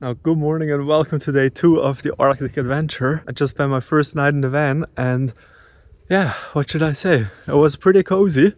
Now, good morning and welcome to day 2 of the Arctic adventure. I just spent my first night in the van and yeah, what should I say? It was pretty cozy.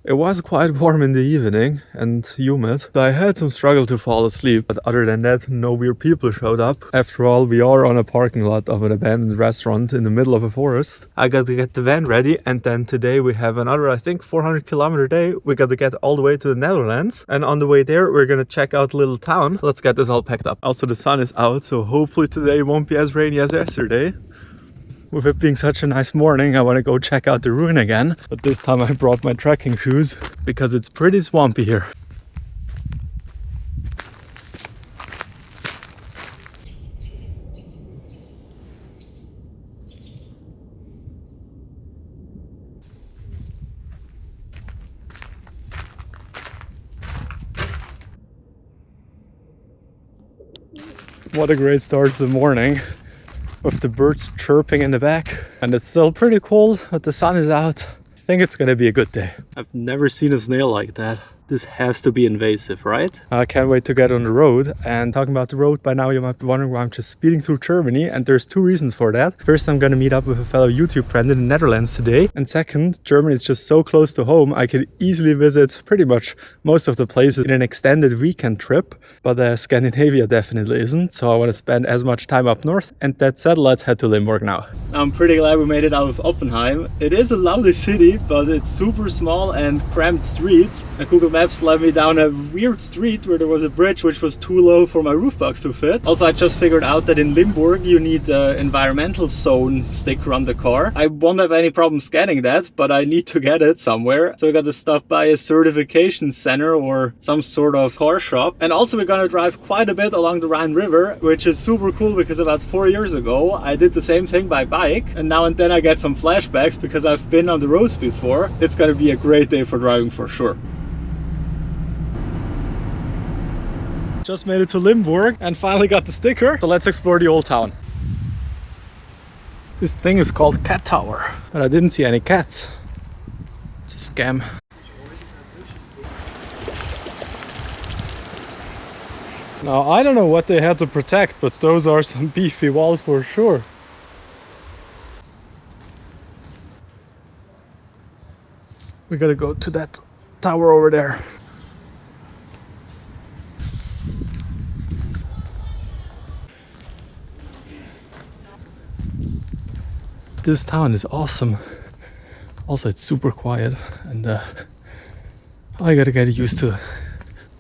It was quite warm in the evening and humid, so I had some struggle to fall asleep, but other than that, no weird people showed up. After all, we are on a parking lot of an abandoned restaurant in the middle of a forest. I got to get the van ready, and then today we have another, I think, 400-kilometer day. We got to get all the way to the Netherlands, and on the way there, we're gonna check out a little town. Let's get this all packed up. Also, the sun is out, so hopefully today won't be as rainy as yesterday. With it being such a nice morning, I want to go check out the ruin again. But this time I brought my trekking shoes because it's pretty swampy here. What a great start to the morning, with the birds chirping in the back, and it's still pretty cold, but the sun is out. I think it's gonna be a good day. I've never seen a snail like that. This has to be invasive, right? I can't wait to get on the road. And talking about the road, by now you might be wondering why I'm just speeding through Germany, and there's two reasons for that. First, I'm gonna meet up with a fellow YouTube friend in the Netherlands today. And second, Germany is just so close to home, I can easily visit pretty much most of the places in an extended weekend trip. But Scandinavia definitely isn't, so I want to spend as much time up north. And that said, let's head to Limburg now. I'm pretty glad we made it out of Oppenheim. It is a lovely city, but it's super small and cramped streets. And Google Maps led me down a weird street where there was a bridge which was too low for my roof box to fit. Also, I just figured out that in Limburg you need an environmental zone sticker on the car. I won't have any problem scanning that, but I need to get it somewhere. So I got to stop by a certification center or some sort of car shop. And also we're gonna drive quite a bit along the Rhine River, which is super cool because about 4 years ago I did the same thing by bike, and now and then I get some flashbacks because I've been on the roads before. It's gonna be a great day for driving for sure. Just made it to Limburg and finally got the sticker, so let's explore the old town. This thing is called Cat Tower, but I didn't see any cats. It's a scam. Now, I don't know what they had to protect, but those are some beefy walls for sure. We gotta go to that tower over there. This town is awesome. Also, it's super quiet, and I gotta get used to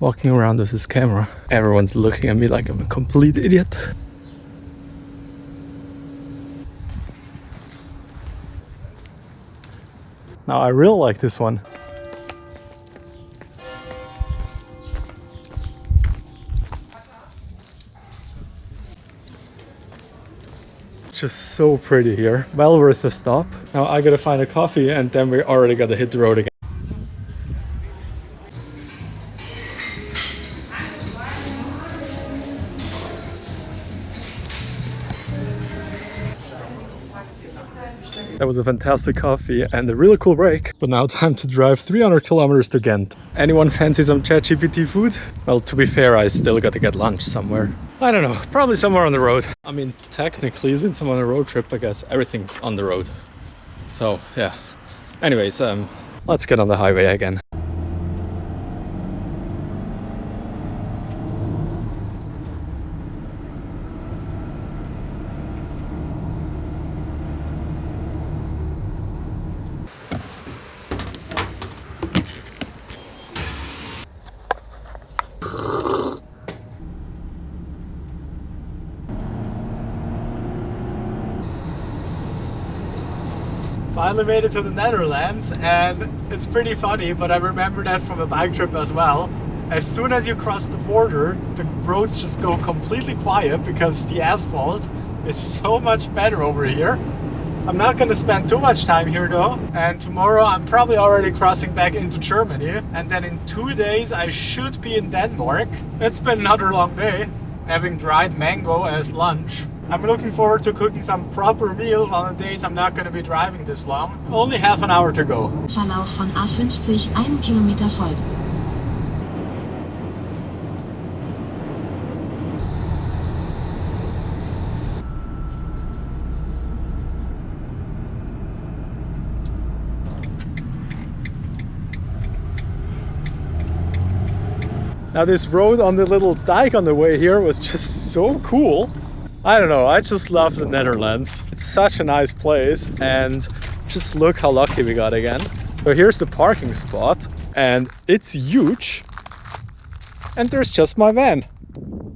walking around with this camera. Everyone's looking at me like I'm a complete idiot. Now, I really like this one. It's just so pretty here. Well worth a stop. Now I gotta find a coffee and then we already gotta hit the road again. That was a fantastic coffee and a really cool break. But now time to drive 300 kilometers to Ghent. Anyone fancy some ChatGPT food? Well, to be fair, I still gotta get lunch somewhere. I don't know, probably somewhere on the road. I mean, technically, since I'm on a road trip, I guess everything's on the road. So, yeah. Anyways, let's get on the highway again. Finally made it to the Netherlands, and it's pretty funny, but I remember that from a bike trip as well. As soon as you cross the border, the roads just go completely quiet because the asphalt is so much better over here. I'm not gonna spend too much time here though, and tomorrow I'm probably already crossing back into Germany, and then in 2 days I should be in Denmark. It's been another long day, having dried mango as lunch. I'm looking forward to cooking some proper meals on the days I'm not going to be driving this long. Only half an hour to go. Verlauf von A50 1 Kilometer folgen. Now this road on the little dike on the way here was just so cool. I don't know, I just love the Netherlands. It's such a nice place, and just look how lucky we got again. So here's the parking spot, and it's huge. And there's just my van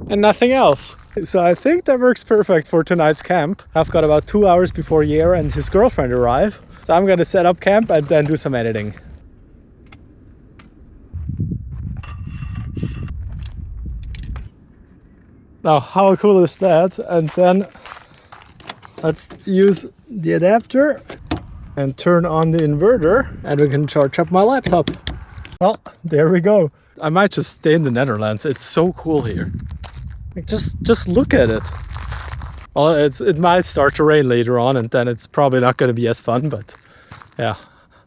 and nothing else. So I think that works perfect for tonight's camp. I've got about 2 hours before Yair and his girlfriend arrive. So I'm gonna set up camp and then do some editing. Now, how cool is that? And then let's use the adapter and turn on the inverter, and we can charge up my laptop. Well, there we go. I might just stay in the Netherlands. It's so cool here. Like, just look at it. Well, it might start to rain later on, and then it's probably not going to be as fun, but yeah.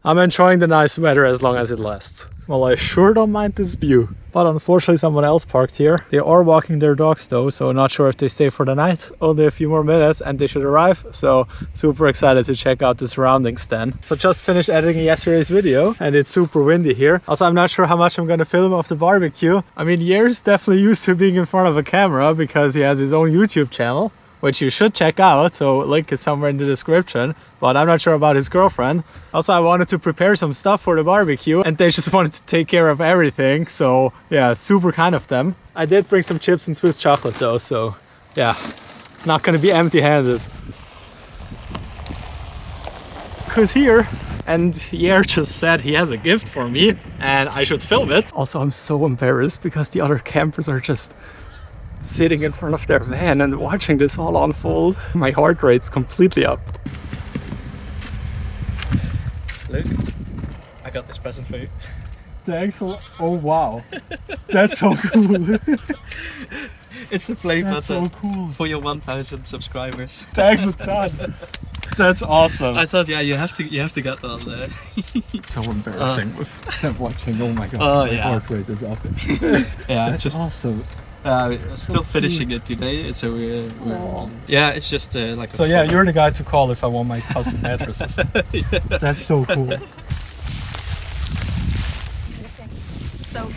I'm enjoying the nice weather as long as it lasts. Well, I sure don't mind this view. But unfortunately someone else parked here. They are walking their dogs though, so not sure if they stay for the night. Only a few more minutes and they should arrive. So super excited to check out the surroundings then. So just finished editing yesterday's video and it's super windy here. Also, I'm not sure how much I'm gonna film of the barbecue. I mean, Yair's definitely used to being in front of a camera because he has his own YouTube channel, which you should check out, so link is somewhere in the description, but I'm not sure about his girlfriend. Also, I wanted to prepare some stuff for the barbecue and they just wanted to take care of everything, so yeah, super kind of them. I did bring some chips and Swiss chocolate though, so yeah, not gonna be empty-handed. Cause here, and Yair just said he has a gift for me and I should film it. Also, I'm so embarrassed because the other campers are just sitting in front of their van and watching this all unfold. My heart rate's completely up. Luke, I got this present for you. Thanks. Oh wow, that's so cool. It's a play button so cool for your 1,000 subscribers. Thanks a ton. That's awesome. I thought, yeah, you have to get that on there. So embarrassing with them watching. Oh my god, my heart rate is up. Yeah, that's just awesome. Still finishing it today, so we're on. Yeah, it's just like. So yeah, you're the guy to call if I want my custom mattresses. Yeah. That's so cool. So.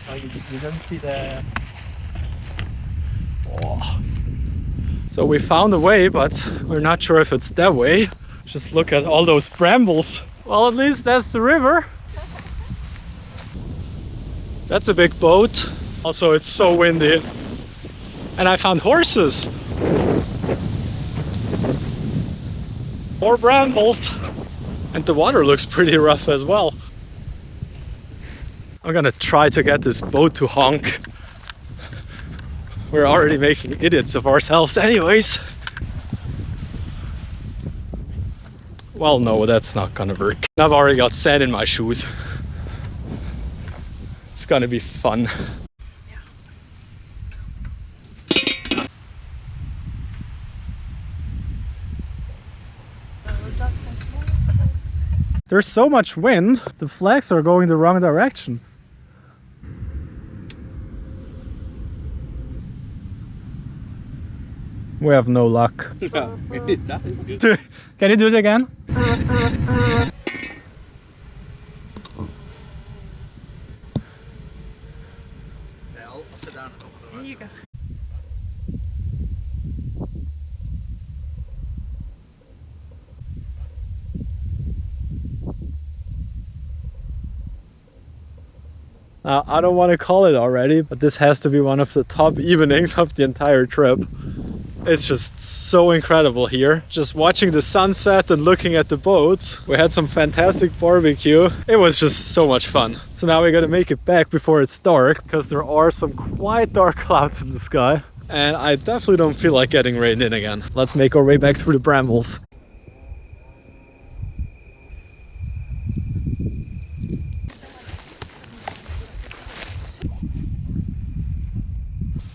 Oh, you don't see the. Oh. So we found a way, but we're not sure if it's that way. Just look at all those brambles. Well, at least that's the river. That's a big boat. Also, it's so windy. And I found horses. More brambles. And the water looks pretty rough as well. I'm gonna try to get this boat to honk. We're already making idiots of ourselves anyways. Well, no, that's not gonna work. I've already got sand in my shoes. It's gonna be fun. There's so much wind, the flags are going the wrong direction. We have no luck. That is good. Can you do it again? I'll sit down and open the door. Here you go. Now, I don't want to call it already, but this has to be one of the top evenings of the entire trip. It's just so incredible here. Just watching the sunset and looking at the boats. We had some fantastic barbecue. It was just so much fun. So now we gotta make it back before it's dark, because there are some quite dark clouds in the sky. And I definitely don't feel like getting rained in again. Let's make our way back through the brambles.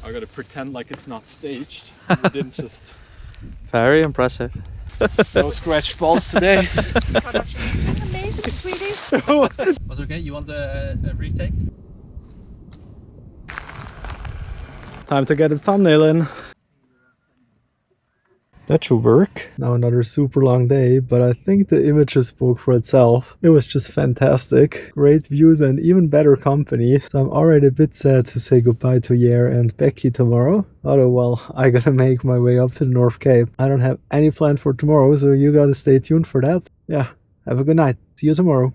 I gotta pretend like it's not staged. We didn't just... Very impressive. No scratched balls today. Amazing, sweetie. Was it okay? You want a retake? Time to get a thumbnail in. That should work. Now another super long day, but I think the images spoke for itself. It was just fantastic. Great views and even better company. So I'm already a bit sad to say goodbye to Yair and Becky tomorrow. Although, well, I gotta make my way up to the North Cape. I don't have any plan for tomorrow, so you gotta stay tuned for that. Yeah, have a good night. See you tomorrow.